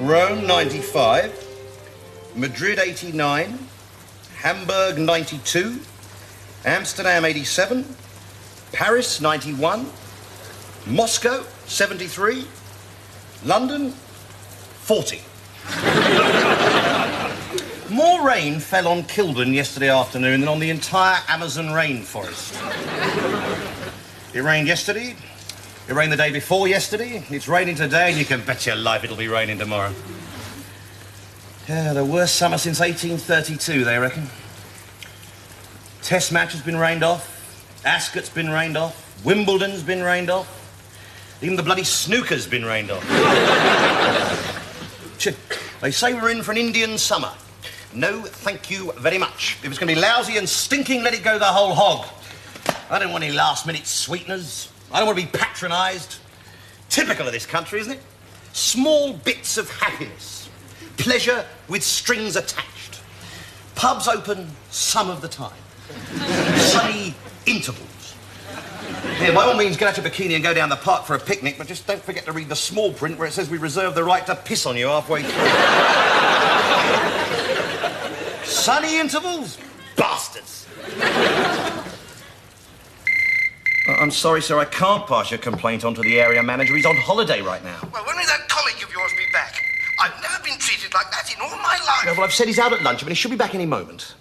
Rome 95, Madrid 89, Hamburg 92, Amsterdam 87, Paris 91, Moscow 73, London 40. More rain fell on Kilburn yesterday afternoon than on the entire Amazon rainforest. It rained yesterday, it rained the day before yesterday, it's raining today, and you can bet your life it'll be raining tomorrow. Yeah, the worst summer since 1832, they reckon. Test match has been rained off, Ascot's been rained off, Wimbledon's been rained off, even the bloody snooker's been rained off. They say we're in for an Indian summer. No, thank you very much. If it's going to be lousy and stinking, let it go the whole hog. I don't want any last-minute sweeteners. I don't want to be patronised. Typical of this country, isn't it? Small bits of happiness. Pleasure with strings attached. Pubs open some of the time. Sunny intervals. Yeah, by all means, get out your bikini and go down the park for a picnic, but just don't forget to read the small print where it says we reserve the right to piss on you halfway through. Sunny intervals? Bastards. I'm sorry, sir, I can't pass your complaint on to the area manager. He's on holiday right now. Well, when will that colleague of yours be back? I've never been treated like that in all my life. Yeah, well, I've said he's out at lunch, but he should be back any moment.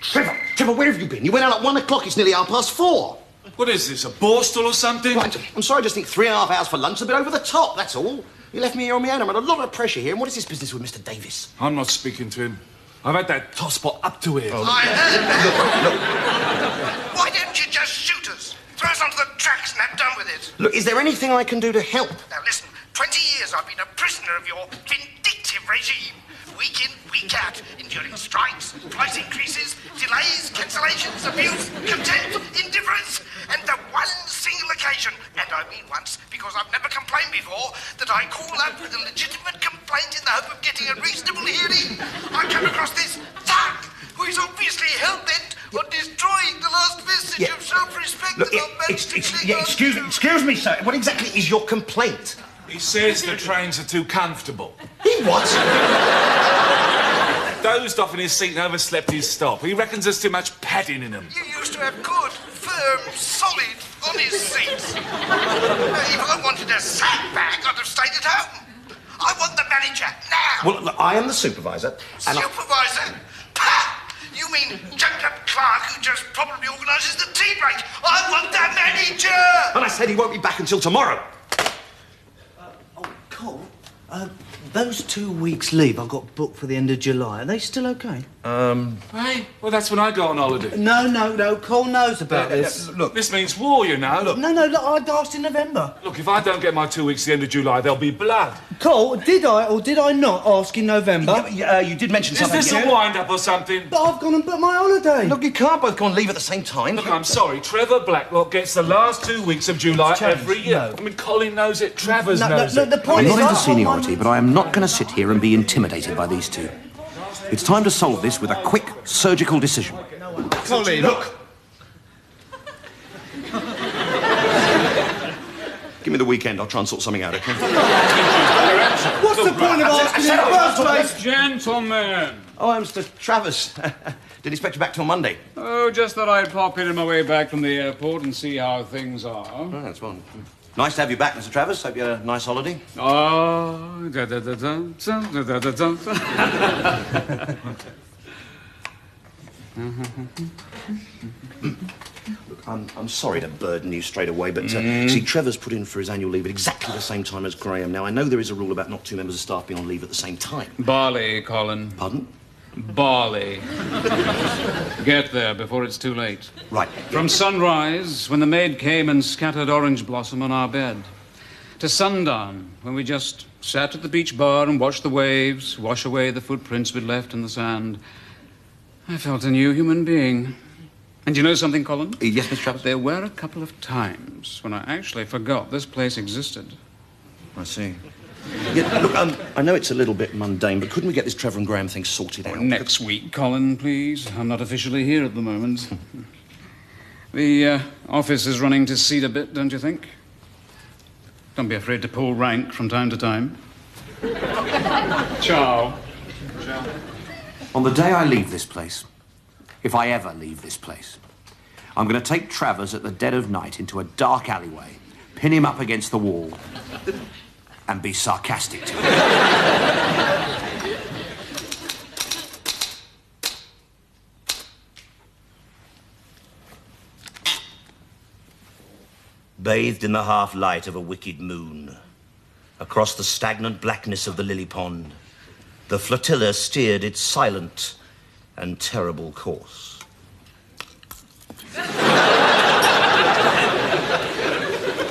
Trevor, where have you been? You went out at 1 o'clock, it's nearly 4:30. What is this, a borstal or something? Right, I'm sorry, I just think 3.5 hours for lunch is a bit over the top, that's all. You left me here on my own. I'm under a lot of pressure here. And what is this business with Mr. Davis? I'm not speaking to him. I've had that tosspot up to here. I heard that. Why don't you just shoot us? Throw us onto the tracks and have done with it. Look, is there anything I can do to help? Now listen, 20 years I've been a prisoner of your vindictive regime. Week in, week out, enduring strikes, price increases, delays, cancellations, abuse, contempt, indifference, and the one single occasion, and I mean once, because I've never complained before, that I call up with a legitimate complaint in the hope of getting a reasonable hearing. I come across this thug who is obviously hell-bent on destroying the last vestige of self-respect that I've managed to cling on to. Excuse me, sir. What exactly is your complaint? He says the trains are too comfortable. He what? Dozed off in his seat and overslept his stop. He reckons there's too much padding in them. You used to have good, firm, solid, honest seats. If I wanted a sandbag, I'd have stayed at home. I want the manager, now. Well, look, I am the supervisor. And Supervisor? Ha! You mean jumped-up clerk who just probably organises the tea break? I want the manager! And I said he won't be back until tomorrow. Cole, those 2 weeks leave I've got booked for the end of July, are they still okay? Hey, well, that's when I go on holiday. No, Cole knows about this. Look, This means war, you know. Look, No, I'd asked in November. if I don't get my 2 weeks at the end of July, there'll be blood. Cole, did I or did I not ask in November? you did mention Is something. this a wind-up or something? But I've gone and booked my holiday. Look, you can't both go on leave at the same time. Look, I'm sorry, Trevor Blacklock gets the last 2 weeks of July changed. every year. No. I mean, Colin knows it, Travers knows no, it. the point I'm is... not into I- seniority, but I am not going to sit here and be intimidated by these two. It's time to solve this with a quick, surgical decision. Colin, Look. Give me the weekend. I'll try and sort something out, okay? what's the point of asking in the first place? Gentlemen! Oh, I'm Mr. Travers. Didn't expect you back till Monday. Oh, just thought I'd pop in on my way back from the airport and see how things are. Oh, that's fine. Nice to have you back, Mr. Travers. Hope you had a nice holiday. Oh, da-da-da-da-da-da-da-da. Look, I'm sorry to burden you straight away, but see, Trevor's put in for his annual leave at exactly the same time as Graham. Now, I know there is a rule about not two members of staff being on leave at the same time. Barley, Colin. Pardon? Barley. Get there before it's too late. Right. From sunrise, when the maid came and scattered orange blossom on our bed, to sundown, when we just sat at the beach bar and watched the waves wash away the footprints we'd left in the sand. I felt a new human being. And you know something, Colin? Yes, Mr. Travers? There were a couple of times when I actually forgot this place existed. I see. Yeah, look, I know it's a little bit mundane, but couldn't we get this Trevor and Graham thing sorted out? Next week, Colin, please. I'm not officially here at the moment. The office is running to seed a bit, don't you think? Don't be afraid to pull rank from time to time. Ciao. On the day I leave this place, if I ever leave this place, I'm going to take Travers at the dead of night into a dark alleyway, pin him up against the wall, and be sarcastic to him. Bathed in the half-light of a wicked moon, across the stagnant blackness of the lily pond, the flotilla steered its silent and terrible course.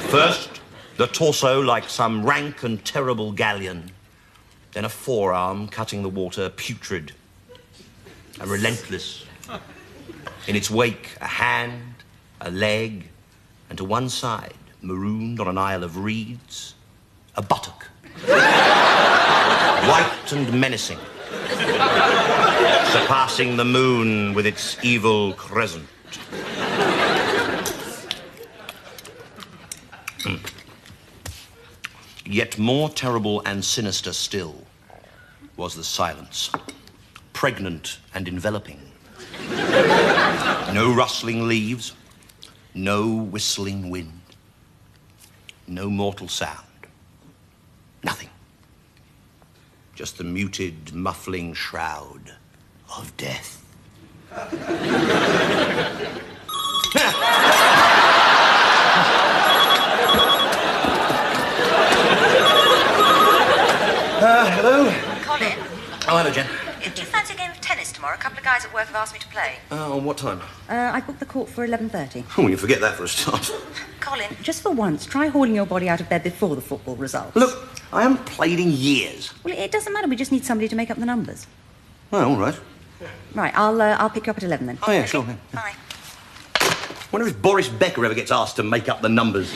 First, the torso like some rank and terrible galleon, then a forearm cutting the water putrid and relentless. In its wake, a hand, a leg, and to one side, marooned on an isle of reeds, a buttock. White and menacing, surpassing the moon with its evil crescent. Yet more terrible and sinister still was the silence, pregnant and enveloping. No rustling leaves, no whistling wind, no mortal sound, nothing. Just the muted, muffling shroud of death. Hello? Colin, Oh, hello, Jen. do you fancy a game of tennis tomorrow? A couple of guys at work have asked me to play. On what time? I booked the court for 11:30. Oh, you forget that for a start. Colin, Just for once, try hauling your body out of bed before the football results. Look, I haven't played in years. Well, it doesn't matter. We just need somebody to make up the numbers. Oh, all right. Right, I'll pick you up at 11 then. Oh, yeah, sure. Yeah. bye. Wonder if Boris Becker ever gets asked to make up the numbers.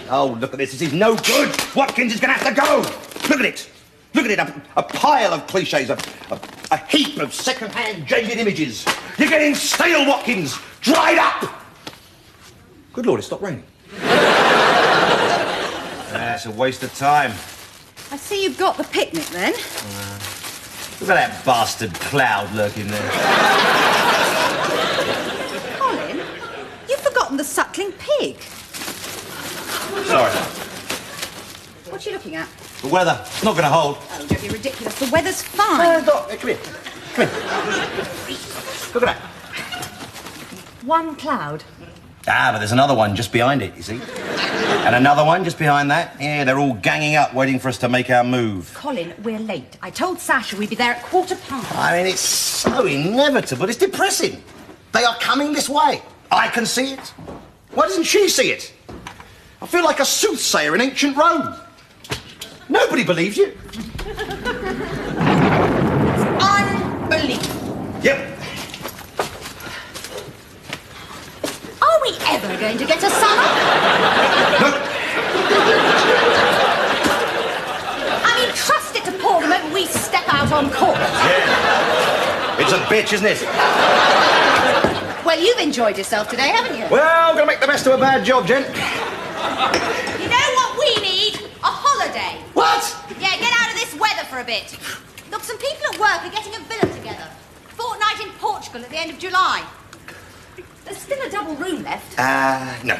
Oh, look at this. This is no good. Watkins is going to have to go. Look at it. Look at it. A pile of cliches. A heap of second-hand jaded images. You're getting stale, Watkins. Dried up. Good Lord, it stopped raining. That's a waste of time. I see you've got the picnic then. Look at that bastard cloud lurking there. Colin, you've forgotten the suckling pig. Sorry. What are you looking at? The weather. It's not going to hold. Oh, don't be ridiculous. The weather's fine. Doc, come here. Come here. Look at that. One cloud. Ah, but there's another one just behind it, you see? And another one just behind that. Yeah, they're all ganging up, waiting for us to make our move. Colin, we're late. I told Sasha we'd be there at 1:15. I mean, it's so inevitable. It's depressing. They are coming this way. I can see it. Why doesn't she see it? I feel like a soothsayer in ancient Rome. Nobody believes you. Unbelievable. Yep. Are we ever going to get a summer? Look. I mean, trust it to Paul the moment we step out on court. Yeah. It's a bitch, isn't it? Well, you've enjoyed yourself today, haven't you? Well, gonna make the best of a bad job, gent. You know what we need? A holiday. What? Yeah, get out of this weather for a bit. Look, some people at work are getting a villa together. Fortnight in Portugal at the end of July. There's still a double room left. No.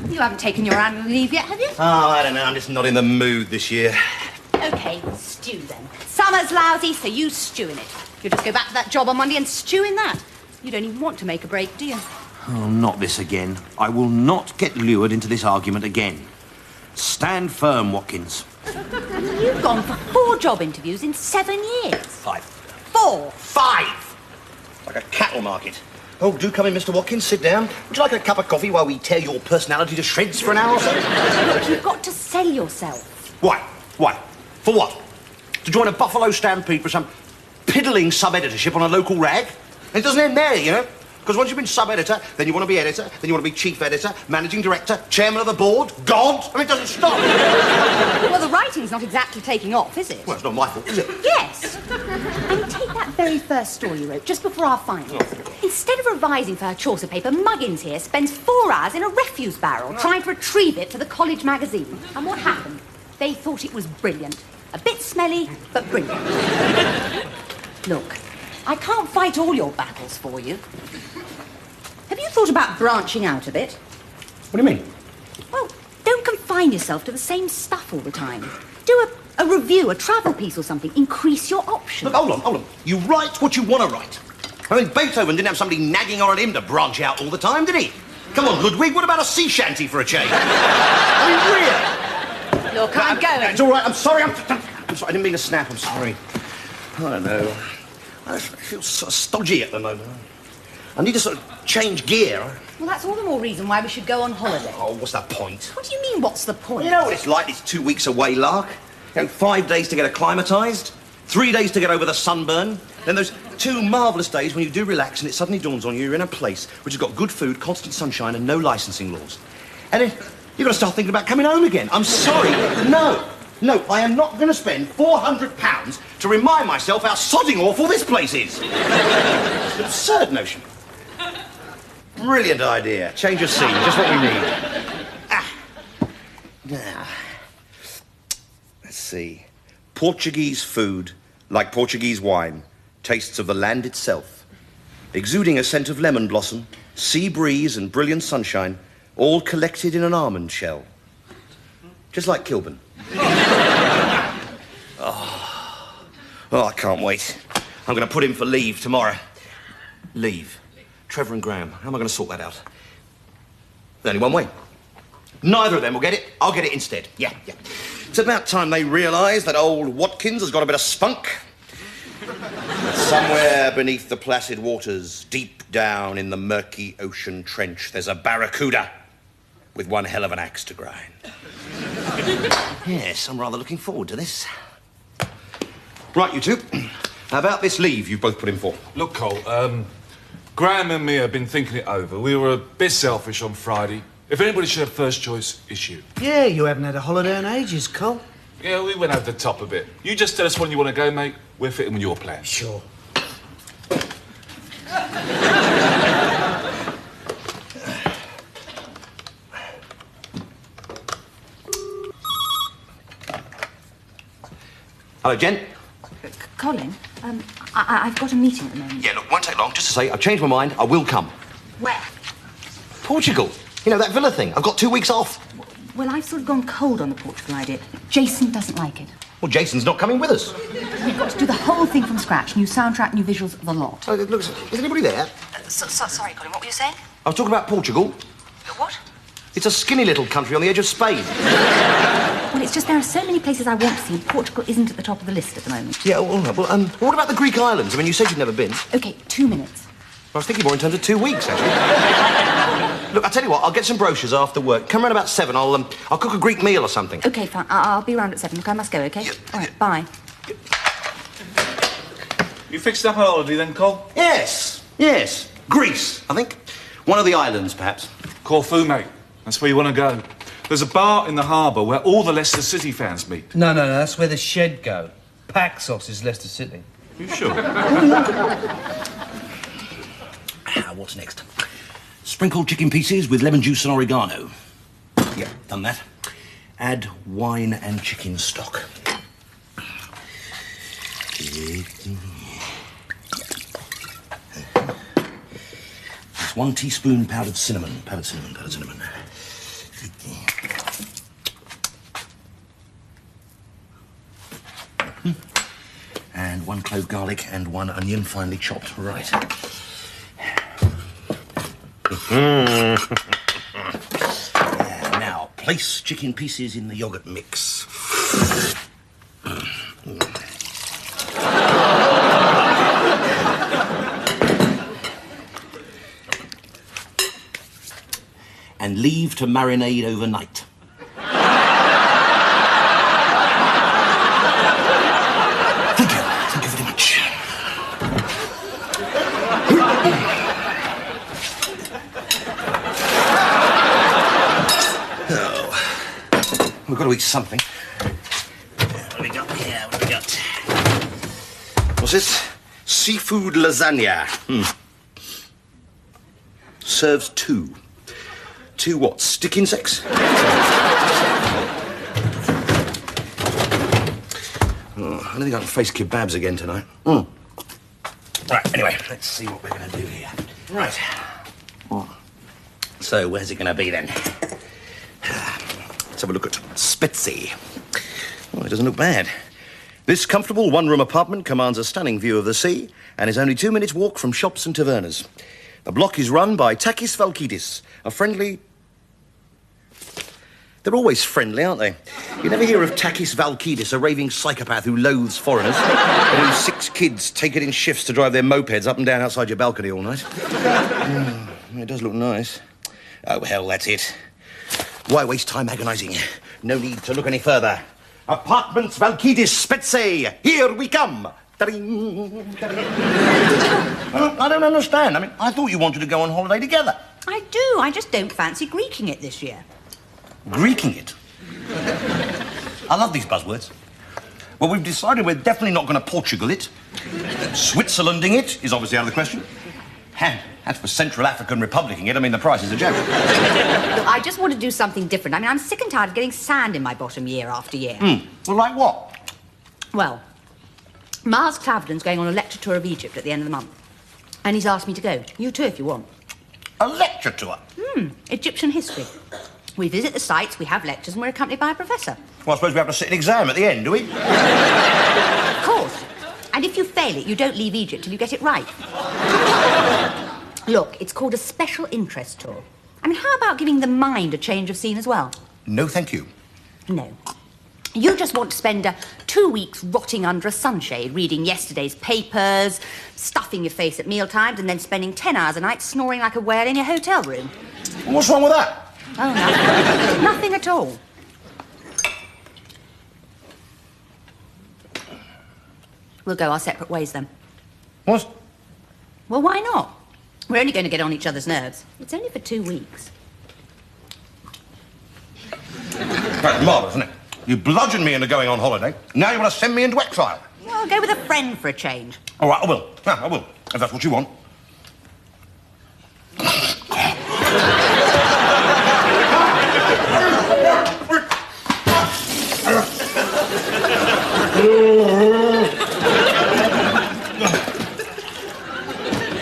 You haven't taken your annual leave yet, have you? Oh, I don't know. I'm just not in the mood this year. Okay, stew then. Summer's lousy, so you stew in it. You'll just go back to that job on Monday and stew in that. You don't even want to make a break, do you? Oh, not this again. I will not get lured into this argument again. Stand firm, Watkins. You've gone for 4 job interviews in 7 years. 5. 4. 5! Like a cattle market. Oh, do come in, Mr. Watkins. Sit down. Would you like a cup of coffee while we tear your personality to shreds for an hour or so? Look, you've got to sell yourself. Why? Why? For what? To join a buffalo stampede for some piddling sub-editorship on a local rag. And it doesn't end there, you know. Because once you've been sub-editor, then you want to be editor, then you want to be chief editor, managing director, chairman of the board, God. I mean, it doesn't stop. Well, the writing's not exactly taking off, is it? Well, it's not my fault, is it? Yes. And take that very first story you wrote just before our final. Instead of revising for her Chaucer paper, Muggins here spends 4 hours in a refuse barrel trying to retrieve it for the college magazine. And what happened? They thought it was brilliant. A bit smelly, but brilliant. Look, I can't fight all your battles for you. Have you thought about branching out a bit? What do you mean? Well, don't confine yourself to the same stuff all the time. Do a review, a travel piece or something. Increase your options. Look, hold on. You write what you want to write. I mean, Beethoven didn't have somebody nagging on at him to branch out all the time, did he? Come on, Ludwig, what about a sea shanty for a change? I mean, really? Look, I'm going. It's all right, I'm sorry, I'm sorry, I didn't mean to snap, I'm sorry. I don't know. I feel sort of stodgy at the moment. I need to sort of change gear. Well, that's all the more reason why we should go on holiday. Oh, what's that point? What do you mean, what's the point? You know what it's like, it's 2 weeks away, Lark. You know, 5 days to get acclimatised, 3 days to get over the sunburn, then those 2 marvellous days when you do relax and it suddenly dawns on you you're in a place which has got good food, constant sunshine and no licensing laws. And then you've got to start thinking about coming home again. I'm sorry. No, I am not going to spend £400 to remind myself how sodding awful this place is. It's an absurd notion. Brilliant idea. Change of scene, just what we need. Now, let's see. Portuguese food, like Portuguese wine, tastes of the land itself, exuding a scent of lemon blossom, sea breeze and brilliant sunshine, all collected in an almond shell. Just like Kilburn. Oh, I can't wait. I'm going to put in for leave tomorrow. Leave. Trevor and Graham, how am I going to sort that out? There's only one way. Neither of them will get it. I'll get it instead. Yeah. It's about time they realise that old Watkins has got a bit of spunk. Somewhere beneath the placid waters, deep down in the murky ocean trench, there's a barracuda with one hell of an axe to grind. Yes, I'm rather looking forward to this. Right, you two. How about this leave you've both put in for? Look, Cole, Graham and me have been thinking it over. We were a bit selfish on Friday. If anybody should have first choice, it's you. Yeah, you haven't had a holiday in ages, Cole. Yeah, we went over the top a bit. You just tell us when you want to go, mate. We're fitting with your plan. Sure. Hello, Jen. Colin, I've got a meeting at the moment. Yeah, look, won't take long. Just to say, I've changed my mind. I will come. Where? Portugal. You know, that villa thing. I've got 2 weeks off. Well, I've sort of gone cold on the Portugal idea. Jason doesn't like it. Well, Jason's not coming with us. We've got to do the whole thing from scratch. New soundtrack, new visuals, the lot. Look, is anybody there? Sorry, Colin, what were you saying? I was talking about Portugal. What? It's a skinny little country on the edge of Spain. Well, it's just there are so many places I want to see, and Portugal isn't at the top of the list at the moment. Yeah, well, what about the Greek islands? I mean, you said you'd never been. OK, 2 minutes. I was thinking more in terms of 2 weeks, actually. Look, I'll tell you what, I'll get some brochures after work. Come around about 7, I'll cook a Greek meal or something. OK, fine. I'll be around at 7. Look, I must go, OK? Yeah. All right, bye. You fixed up a holiday then, Cole? Yes. Greece, I think. One of the islands, perhaps. Corfu, mate. That's where you want to go. There's a bar in the harbour where all the Leicester City fans meet. No, that's where the Shed go. Paxos is Leicester City. You sure? What's next? Sprinkled chicken pieces with lemon juice and oregano. Yeah, done that. Add wine and chicken stock. That's 1 teaspoon powdered cinnamon. And 1 clove garlic and 1 onion finely chopped. Right. Now, place chicken pieces in the yogurt mix. And leave to marinade overnight. Thank you very much. we've got to eat something. What have we got here? What have we got? What's this? Seafood lasagna. Serves 2. 2 what? Stick insects? Oh, I don't think I can face kebabs again tonight. Right, anyway, let's see what we're going to do here. Right. So, where's it going to be then? Let's have a look at Spetsy. Oh, it doesn't look bad. This comfortable one-room apartment commands a stunning view of the sea and is only 2 minutes' walk from shops and tavernas. The block is run by Takis Valkidis, a friendly... They're always friendly, aren't they? You never hear of Takis Valkidis, a raving psychopath who loathes foreigners, and whose 6 kids take it in shifts to drive their mopeds up and down outside your balcony all night. It does look nice. Oh, hell, that's it. Why waste time agonising? No need to look any further. Apartments Valkidis Spetsy, here we come. I don't understand. I mean, I thought you wanted to go on holiday together. I do. I just don't fancy Greeking it this year. Greeking it? I love these buzzwords. Well, we've decided we're definitely not going to Portugal it. Switzerlanding it is obviously out of the question. And as for Central African Republicing it, I mean, the price is a joke. Look, I just want to do something different. I mean, I'm sick and tired of getting sand in my bottom year after year. Well, like what? Well, Miles Claverden's going on a lecture tour of Egypt at the end of the month. And he's asked me to go. You too, if you want. A lecture tour? Egyptian history. We visit the sites, we have lectures, and we're accompanied by a professor. Well, I suppose we have to sit an exam at the end, do we? Of course. And if you fail it, you don't leave Egypt till you get it right. Look, it's called a special interest tour. I mean, how about giving the mind a change of scene as well? No, thank you. No. You just want to spend 2 weeks rotting under a sunshade, reading yesterday's papers, stuffing your face at mealtimes, and then spending 10 hours a night snoring like a whale in your hotel room. What's wrong with that? Oh, nothing. Nothing at all. We'll go our separate ways, then. What? Well, why not? We're only going to get on each other's nerves. It's only for 2 weeks. That's marvellous, isn't it? You bludgeoned me into going on holiday. Now you want to send me into exile. Well, I'll go with a friend for a change. All right, I will. Yeah, I will, if that's what you want.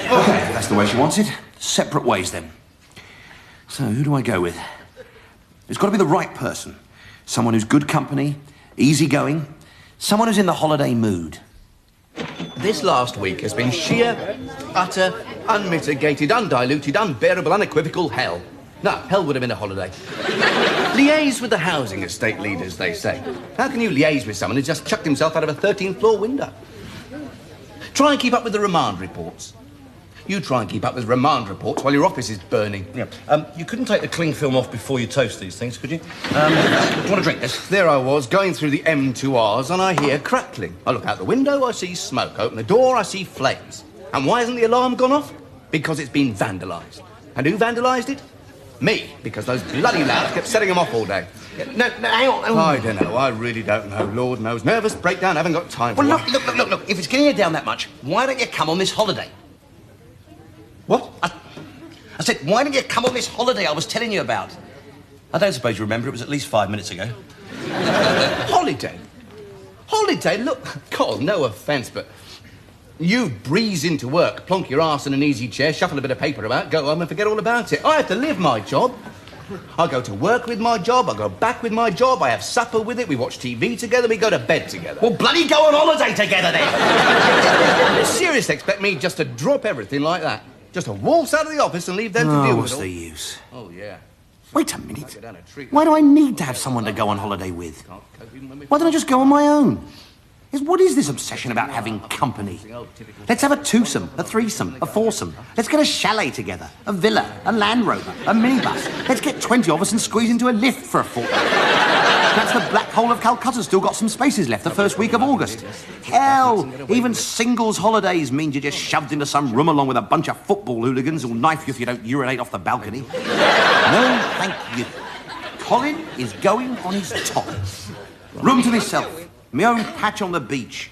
Okay, that's the way she wants it. Separate ways, then. So, who do I go with? It's got to be the right person. Someone who's good company, easygoing, someone who's in the holiday mood. This last week has been sheer, utter, unmitigated, undiluted, unbearable, unequivocal hell. No, hell would have been a holiday. Liaise with the housing estate leaders, they say. How can you liaise with someone who just chucked himself out of a 13th-floor window? Try and keep up with the remand reports. You try and keep up with remand reports while your office is burning. Yeah. You couldn't take the cling film off before you toast these things, could you? Do you want a drink? Yes. There I was, going through the M2Rs, and I hear crackling. I look out the window, I see smoke. Open the door, I see flames. And why hasn't the alarm gone off? Because it's been vandalised. And who vandalised it? Me, because those bloody lads kept setting them off all day. No, hang on. I don't know. I really don't know. Lord knows. Nervous breakdown. Haven't got time for Well, it. look. If it's getting you down that much, why don't you come on this holiday? What? I said, why don't you come on this holiday I was telling you about? I don't suppose you remember. It was at least 5 minutes ago. Holiday? Holiday? Look, Colin, no offence, but you breeze into work, plonk your arse in an easy chair, shuffle a bit of paper about, go home and forget all about it. I have to live my job. I go to work with my job, I go back with my job, I have supper with it, we watch TV together, we go to bed together. Well, bloody go on holiday together, then! You seriously expect me just to drop everything like that? Just to waltz out of the office and leave them to deal with What's it all? the use? Oh, yeah. Wait a minute. Why do I need to have someone to go on holiday with? Why don't I just go on my own? What is this obsession about having company? Let's have a twosome, a threesome, a foursome. Let's get a chalet together, a villa, a Land Rover, a minibus. Let's get 20 of us and squeeze into a lift for a fortnight. That's the black hole of Calcutta still got some spaces left the first week of August. Hell, even singles holidays means you're just shoved into some room along with a bunch of football hooligans who'll knife you if you don't urinate off the balcony. No, thank you. Colin is going on his top. Room to myself. My own patch on the beach.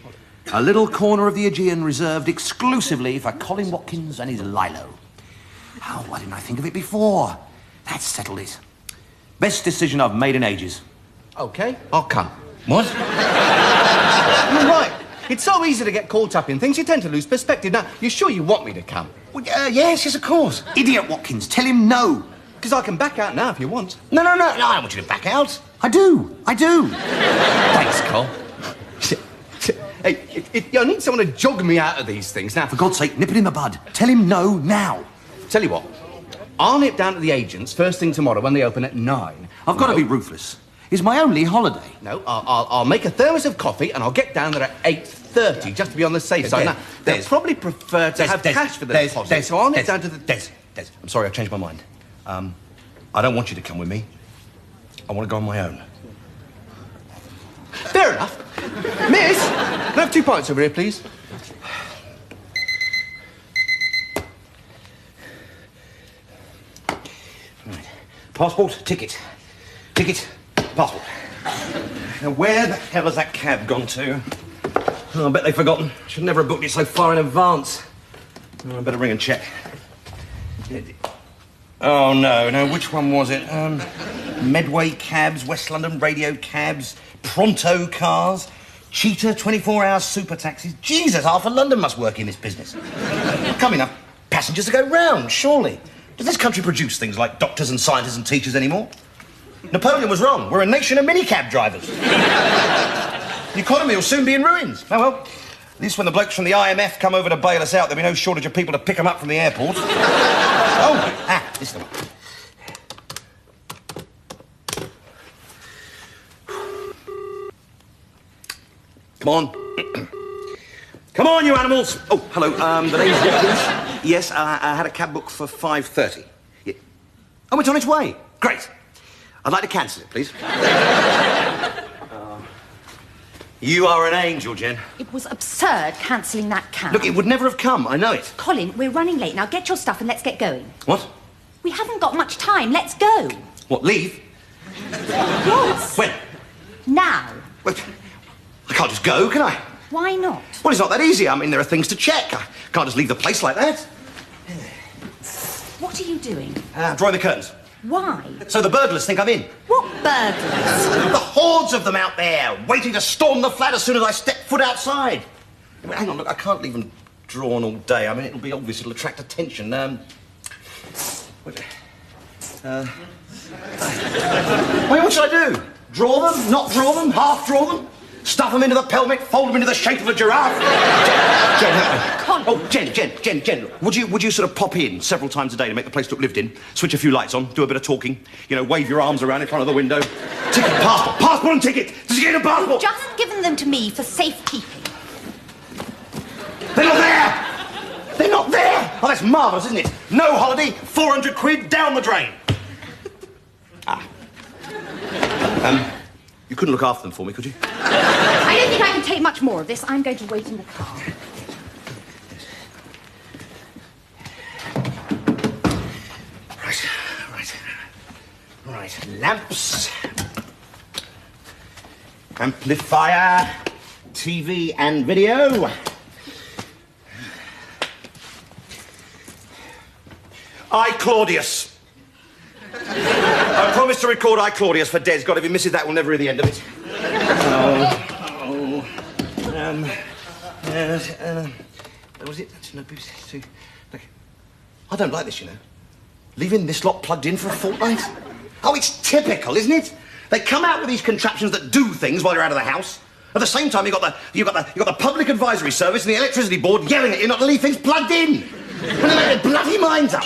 A little corner of the Aegean reserved exclusively for Colin Watkins and his Lilo. Oh, why didn't I think of it before? That's settled it. Best decision I've made in ages. OK, I'll come. What? You're right. It's so easy to get caught up in things, you tend to lose perspective. Now, you sure you want me to come? Well, yes, of course. Idiot, Watkins. Tell him no. Because I can back out now if you want. No, I don't want you to back out. I do. Thanks, Cole. Hey, I need someone to jog me out of these things. Now, For God's sake, nip it in the bud. Tell him no now. tell you what, I'll nip down to the agents first thing tomorrow when they open at 9. I've got to be ruthless. It's my only holiday. No, I'll make a thermos of coffee and I'll get down there at 8:30 just to be on the safe side. Now, they'll probably prefer to have cash for the deposit, so I'll nip down to the... Des, I'm sorry, I've changed my mind. I don't want you to come with me. I want to go on my own. Fair enough. Miss, can I have 2 pints over here, please? Right. Passport, ticket, passport. Now, where the hell has that cab gone to? Oh, I bet they've forgotten. Should never have booked it so far in advance. Oh, I better ring and check. Oh, no, which one was it? Medway cabs, West London radio cabs, Pronto cars, Cheetah 24-hour super taxis. Jesus, half of London must work in this business. Come enough passengers to go round, surely. Does this country produce things like doctors and scientists and teachers anymore? Napoleon was wrong. We're a nation of minicab drivers. The economy will soon be in ruins. Oh, well, at least when the blokes from the IMF come over to bail us out, there'll be no shortage of people to pick them up from the airport. This is the one. Come on. Come on, you animals. Oh, hello. The name's Watkins. Yes, I had a cab booked for 5:30. Yeah. Oh, it's on its way. Great. I'd like to cancel it, please. You are an angel, Jen. It was absurd cancelling that cab. Look, it would never have come. I know it. Colin, we're running late. Now get your stuff and let's get going. What? We haven't got much time. Let's go. What, leave? Yes. When? Now. Well, I can't just go, can I? Why not? Well, it's not that easy. I mean, there are things to check. I can't just leave the place like that. What are you doing? Drawing the curtains. Why? So the burglars think I'm in. What burglars? The hordes of them out there, waiting to storm the flat as soon as I step foot outside. I mean, hang on, look, I can't leave them drawn all day. I mean, it'll be obvious, it'll attract attention. Wait, what should I do? Draw them? Not draw them? Half draw them? Stuff them into the pelmet, fold them into the shape of a giraffe? Jen, help me. Colin. Oh, Jen, would you sort of pop in several times a day to make the place look lived in, switch a few lights on, do a bit of talking, you know, wave your arms around in front of the window? Ticket, passport and ticket! Does he get a passport? Just given them to me for safekeeping. They're not there! They're not there! Oh, that's marvellous, isn't it? No holiday, 400 quid down the drain. You couldn't look after them for me, could you? I don't think I can take much more of this. I'm going to wait in the car. Right. Lamps. Amplifier. TV and video. I, Claudius. I promise to record I, Claudius for Des. God, if he misses that, we'll never hear the end of it. What was it? No, I don't like this, you know. Leaving this lot plugged in for a fortnight. Oh, it's typical, isn't it? They come out with these contraptions that do things while you're out of the house. At the same time, you've got the Public Advisory Service and the Electricity Board yelling at you not to leave things plugged in. When they make their bloody minds up.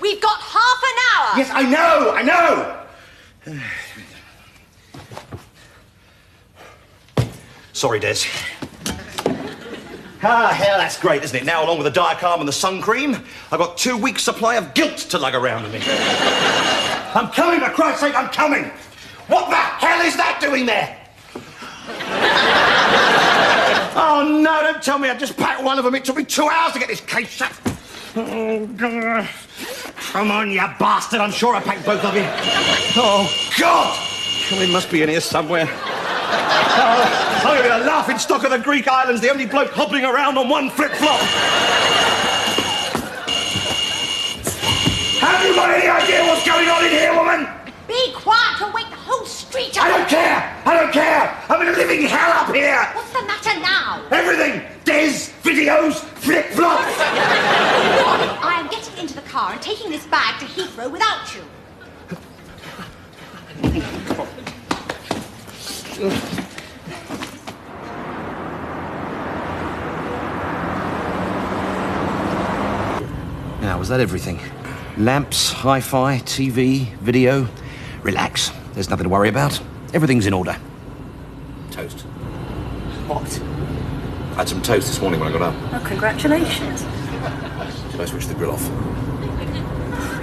We've got half an hour. Yes, I know. Sorry, Des. Hell, that's great, isn't it? Now, along with the Diacalm and the sun cream, I've got 2 weeks' supply of guilt to lug around with me. I'm coming, for Christ's sake, I'm coming! What the hell is that doing there? Oh, no, don't tell me I just packed one of them. It took me 2 hours to get this case shut. Oh, God. Come on, you bastard. I'm sure I packed both of you. Oh, God! Colin must be in here somewhere. Oh, I'm going to be the laughing stock of the Greek islands, the only bloke hobbling around on one flip-flop. Have you got any idea what's going on in here, woman? Be quiet or wake the whole street up. I don't care! I don't care! I'm in a living hell up here! What's the matter now? Everything! Des, videos, flip-flops! I am getting into the car and taking this bag to Heathrow without you. Now, was that everything? Lamps, hi-fi, TV, video. Relax. There's nothing to worry about. Everything's in order. Toast. What? I had some toast this morning when I got up. Oh, congratulations. Did I switch the grill off?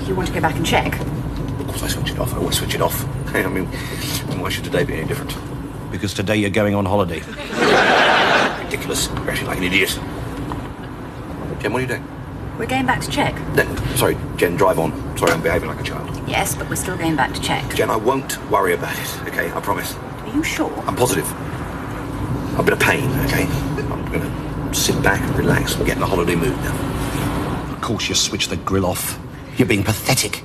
You want to go back and check? Of course I switch it off. I always switch it off. I mean, why should today be any different? Because today you're going on holiday. Ridiculous. You're acting like an idiot. Jen, what are you doing? We're going back to check. No, sorry, Jen, drive on. Sorry, I'm behaving like a child. Yes, but we're still going back to check. Jen, I won't worry about it, okay? I promise. Are you sure? I'm positive. I'm in a pain, okay? I'm gonna sit back and relax and get in a holiday mood now. Of course you switch the grill off. You're being pathetic.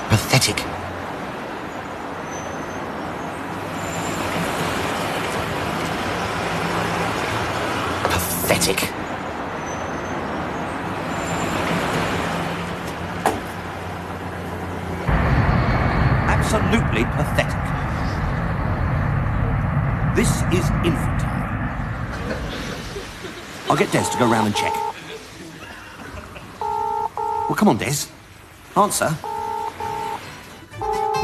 Pathetic. Pathetic. Absolutely pathetic. This is infantile. I'll get Des to go round and check. Well, come on, Des. Answer.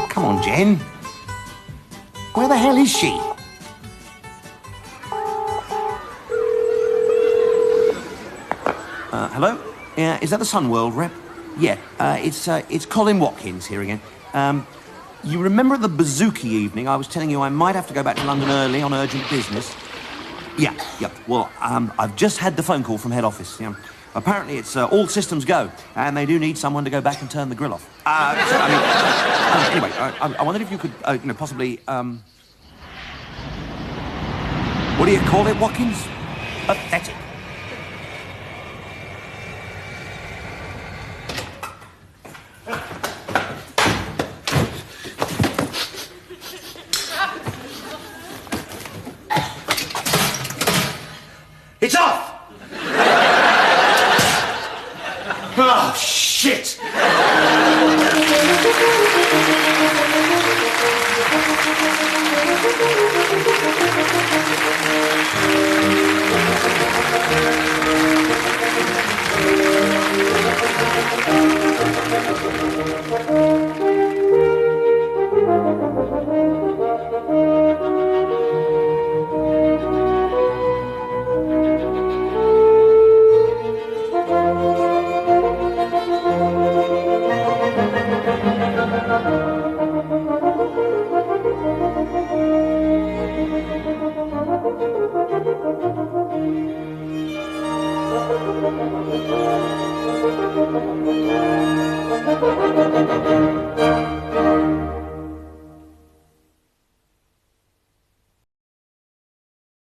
Come on, Jen. Where the hell is she? Hello? Yeah, is that the Sun World rep? Yeah, it's Colin Watkins here again. You remember the Bazooki evening I was telling you I might have to go back to London early on urgent business? Yeah. Well, I've just had the phone call from head office. Yeah. Apparently it's all systems go, and they do need someone to go back and turn the grill off. Anyway, I wondered if you could, possibly, what do you call it, Watkins? Pathetic. It's off! Oh, shit!